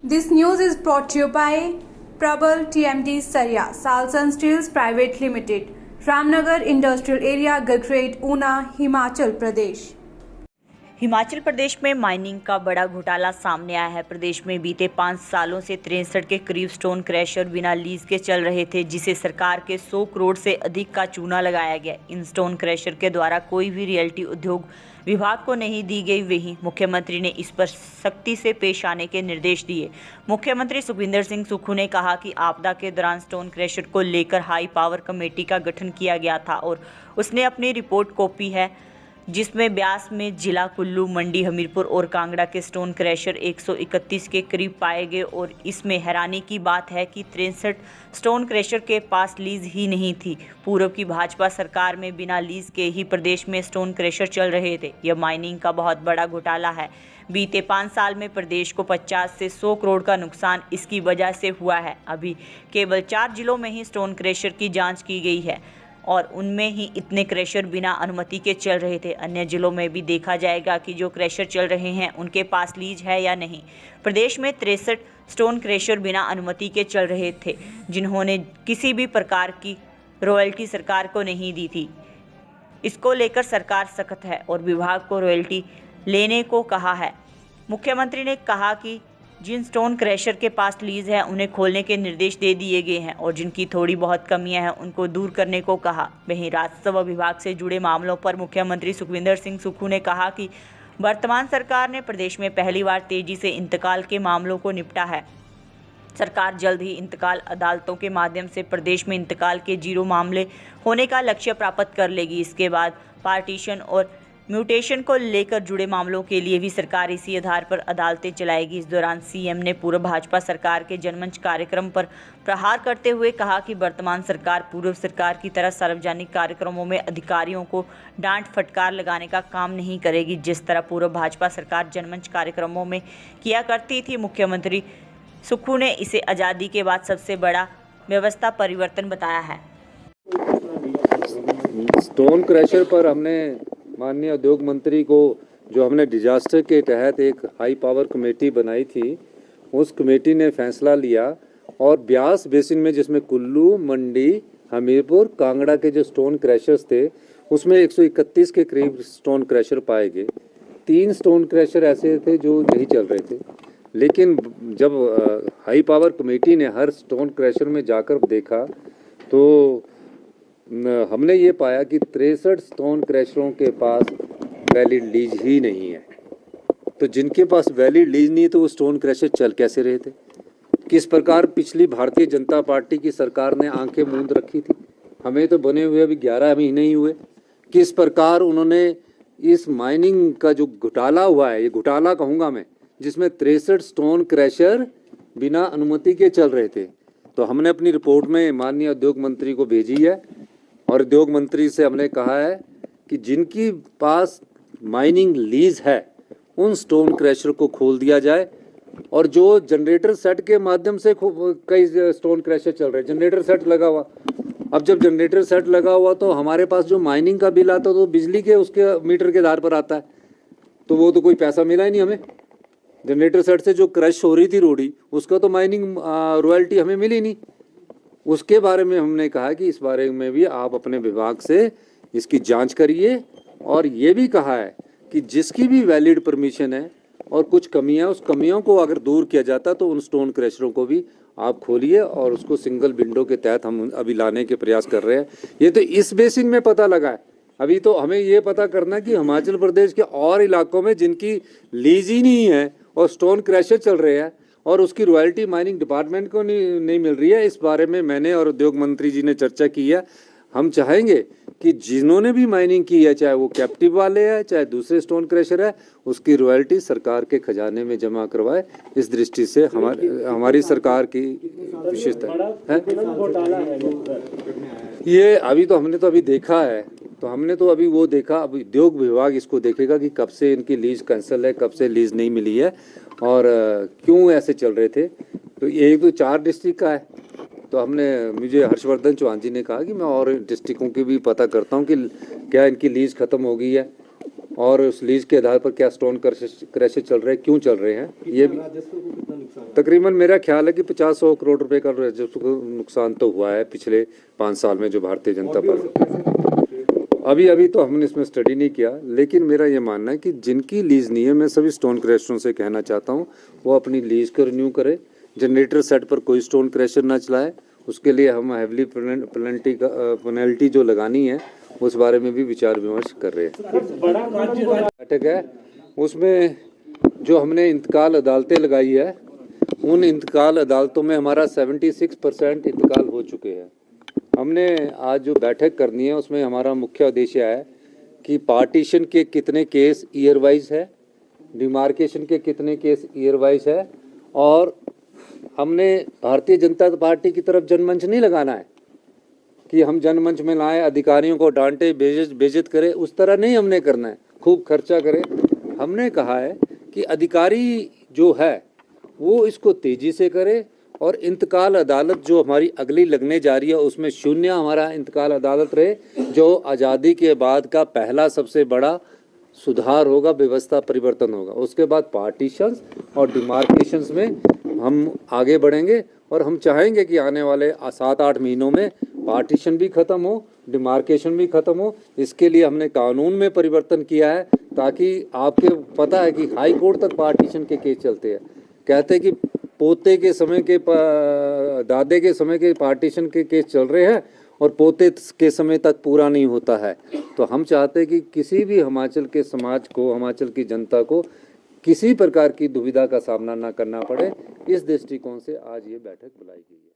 This news is brought to you by Prabal TMT Saria, Salsan Steels Private Limited, Ramnagar Industrial Area, Gagret, Una, Himachal Pradesh। Himachal Pradesh में mining का बड़ा घोटाला सामने आया है। प्रदेश में बीते 5 सालों से 63 के करीब स्टोन क्रशर बिना लीज के चल रहे थे, जिसे सरकार के 100 करोड़ से अधिक का चूना लगाया गया। इन स्टोन क्रशर के द्वारा कोई भी रियल्टी उद्योग विभाग को नहीं दी गई। वहीं मुख्यमंत्री ने इस पर सख्ती से पेश आने के निर्देश दिए। मुख्यमंत्री सुखविंदर सिंह सुक्खू ने कहा कि आपदा के दौरान स्टोन क्रशर को लेकर हाई पावर कमेटी का गठन किया गया था और उसने अपनी रिपोर्ट कॉपी है, जिसमें ब्यास में जिला कुल्लू, मंडी, हमीरपुर और कांगड़ा के स्टोन क्रशर 131 के करीब पाए गए। और इसमें हैरानी की बात है कि 63 स्टोन क्रशर के पास लीज ही नहीं थी। पूर्व की भाजपा सरकार में बिना लीज के ही प्रदेश में स्टोन क्रशर चल रहे थे। यह माइनिंग का बहुत बड़ा घोटाला है। बीते 5 साल में प्रदेश को 50 से 100 करोड़ का नुकसान इसकी वजह से हुआ है। अभी केवल 4 जिलों में ही स्टोन क्रशर की जाँच की गई है और उनमें ही इतने क्रशर बिना अनुमति के चल रहे थे। अन्य जिलों में भी देखा जाएगा कि जो क्रशर चल रहे हैं उनके पास लीज है या नहीं। प्रदेश में 63 स्टोन क्रशर बिना अनुमति के चल रहे थे, जिन्होंने किसी भी प्रकार की रॉयल्टी सरकार को नहीं दी थी। इसको लेकर सरकार सख्त है और विभाग को रॉयल्टी लेने को कहा है। मुख्यमंत्री ने कहा कि जिन स्टोन क्रशर के पास लीज है उन्हें खोलने के निर्देश दे दिए गए हैं और जिनकी थोड़ी बहुत कमियां हैं उनको दूर करने को कहा। वहीं राजस्व विभाग से जुड़े मामलों पर मुख्यमंत्री सुखविंदर सिंह सुक्खू ने कहा कि वर्तमान सरकार ने प्रदेश में पहली बार तेजी से इंतकाल के मामलों को निपटा है। सरकार जल्द ही इंतकाल अदालतों के माध्यम से प्रदेश में इंतकाल के 0 मामले होने का लक्ष्य प्राप्त कर लेगी। इसके बाद पार्टीशन और म्यूटेशन को लेकर जुड़े मामलों के लिए भी सरकार इसी आधार पर अदालतें चलाएगी। इस दौरान सीएम ने पूर्व भाजपा सरकार के जनमंच कार्यक्रम पर प्रहार करते हुए कहा कि वर्तमान सरकार पूर्व सरकार की तरह सार्वजनिक कार्यक्रमों में अधिकारियों को डांट फटकार लगाने का काम नहीं करेगी, जिस तरह पूर्व भाजपा सरकार जनमंच कार्यक्रमों में किया करती थी। मुख्यमंत्री सुक्खू ने इसे आज़ादी के बाद सबसे बड़ा व्यवस्था परिवर्तन बताया है। स्टोन क्रशर पर हमने माननीय उद्योग मंत्री को, जो हमने डिजास्टर के तहत एक हाई पावर कमेटी बनाई थी, उस कमेटी ने फैसला लिया और ब्यास बेसिन में, जिसमें कुल्लू, मंडी, हमीरपुर, कांगड़ा के जो स्टोन क्रशर्स थे, उसमें 131 के करीब स्टोन क्रशर पाए गए। 3 स्टोन क्रशर ऐसे थे जो नहीं चल रहे थे। लेकिन जब हाई पावर कमेटी ने हर स्टोन क्रशर में जाकर देखा तो हमने ये पाया कि 63 स्टोन क्रशरों के पास वैलिड लीज ही नहीं है। तो जिनके पास वैलिड लीज नहीं है तो वो स्टोन क्रशर चल कैसे रहे थे? किस प्रकार पिछली भारतीय जनता पार्टी की सरकार ने आंखें मूंद रखी थी? हमें तो बने हुए अभी 11 महीने ही हुए। किस प्रकार उन्होंने इस माइनिंग का जो घोटाला हुआ है, ये घोटाला कहूँगा मैं, जिसमें 63 स्टोन क्रशर बिना अनुमति के चल रहे थे। तो हमने अपनी रिपोर्ट में माननीय उद्योग मंत्री को भेजी है और उद्योग मंत्री से हमने कहा है कि जिनकी पास माइनिंग लीज है उन स्टोन क्रशर को खोल दिया जाए। और जो जनरेटर सेट के माध्यम से कई स्टोन क्रशर चल रहे हैं, जनरेटर सेट लगा हुआ। अब जब जनरेटर सेट लगा हुआ तो हमारे पास जो माइनिंग का बिल आता है तो बिजली के उसके मीटर के आधार पर आता है, तो वो तो कोई पैसा मिला ही नहीं हमें। जनरेटर सेट से जो क्रश हो रही थी रोडी, उसका तो माइनिंग रॉयल्टी हमें मिली नहीं। उसके बारे में हमने कहा कि इस बारे में भी आप अपने विभाग से इसकी जांच करिए। और ये भी कहा है कि जिसकी भी वैलिड परमिशन है और कुछ कमियां, उस कमियों को अगर दूर किया जाता तो उन स्टोन क्रशरों को भी आप खोलिए और उसको सिंगल विंडो के तहत हम अभी लाने के प्रयास कर रहे हैं। ये तो इस बेसिन में पता लगा है। अभी तो हमें ये पता करना है कि हिमाचल प्रदेश के और इलाकों में जिनकी लीज ही नहीं है और स्टोन क्रशर चल रहे हैं और उसकी रॉयल्टी माइनिंग डिपार्टमेंट को नहीं मिल रही है। इस बारे में मैंने और उद्योग मंत्री जी ने चर्चा की है। हम चाहेंगे कि जिन्होंने भी माइनिंग की है, चाहे वो कैप्टिव वाले हैं चाहे दूसरे स्टोन क्रशर है, उसकी रॉयल्टी सरकार के खजाने में जमा करवाए। इस दृष्टि से हमारी सरकार की विशेषता है। ये अभी तो हमने तो अभी देखा है, तो हमने तो अभी वो देखा, अब उद्योग विभाग इसको देखेगा कि कब से इनकी लीज कैंसिल है, कब से लीज नहीं मिली है और क्यों ऐसे चल रहे थे। तो ये तो 4 डिस्ट्रिक्ट का है। तो मुझे हर्षवर्धन चौहान जी ने कहा कि मैं और डिस्ट्रिक्टों की भी पता करता हूँ कि क्या इनकी लीज खत्म हो गई है और उस लीज के आधार पर क्या स्टोन क्रशर चल रहे हैं, क्यों चल रहे हैं। ये भी तकरीबन मेरा ख्याल है कि 50-100 करोड़ रुपए का राजस्व नुकसान तो हुआ है पिछले 5 साल में जो भारतीय जनता पार्टी। अभी तो हमने इसमें स्टडी नहीं किया, लेकिन मेरा ये मानना है कि जिनकी लीज नहीं है, मैं सभी स्टोन क्रशरों से कहना चाहता हूँ वो अपनी लीज को रिन्यू करे। जनरेटर सेट पर कोई स्टोन क्रशर ना चलाए, उसके लिए हम हैवली पेनल्टी जो लगानी है उस बारे में भी विचार विमर्श कर रहे हैं। बैठक है उसमें जो हमने इंतकाल अदालतें लगाई है, उन इंतकाल अदालतों में हमारा 76% इंतकाल हो चुके हैं। हमने आज जो बैठक करनी है उसमें हमारा मुख्य उद्देश्य है कि पार्टीशन के कितने केस ईयर वाइज है, डिमार्केशन के कितने केस ईयर वाइज है, और हमने भारतीय जनता पार्टी की तरफ जनमंच नहीं लगाना है कि हम जनमंच में लाएं, अधिकारियों को डांटे, बेइज्जत करें, उस तरह नहीं हमने करना है, खूब खर्चा करें। हमने कहा है कि अधिकारी जो है वो इसको तेजी से करे, और इंतकाल अदालत जो हमारी अगली लगने जा रही है उसमें 0 हमारा इंतकाल अदालत रहे, जो आज़ादी के बाद का पहला सबसे बड़ा सुधार होगा, व्यवस्था परिवर्तन होगा। उसके बाद पार्टीशंस और डिमार्केशंस में हम आगे बढ़ेंगे, और हम चाहेंगे कि आने वाले 7-8 महीनों में पार्टीशन भी ख़त्म हो, डिमार्केशन भी ख़त्म हो। इसके लिए हमने कानून में परिवर्तन किया है, ताकि आपके पता है कि हाई कोर्ट तक पार्टीशन के केस चलते हैं। कहते हैं कि पोते के समय के दादे के समय के पार्टीशन के केस चल रहे हैं और पोते के समय तक पूरा नहीं होता है। तो हम चाहते हैं कि किसी भी हिमाचल के समाज को, हिमाचल की जनता को किसी प्रकार की दुविधा का सामना ना करना पड़े। इस दृष्टिकोण से आज ये बैठक बुलाई गई है।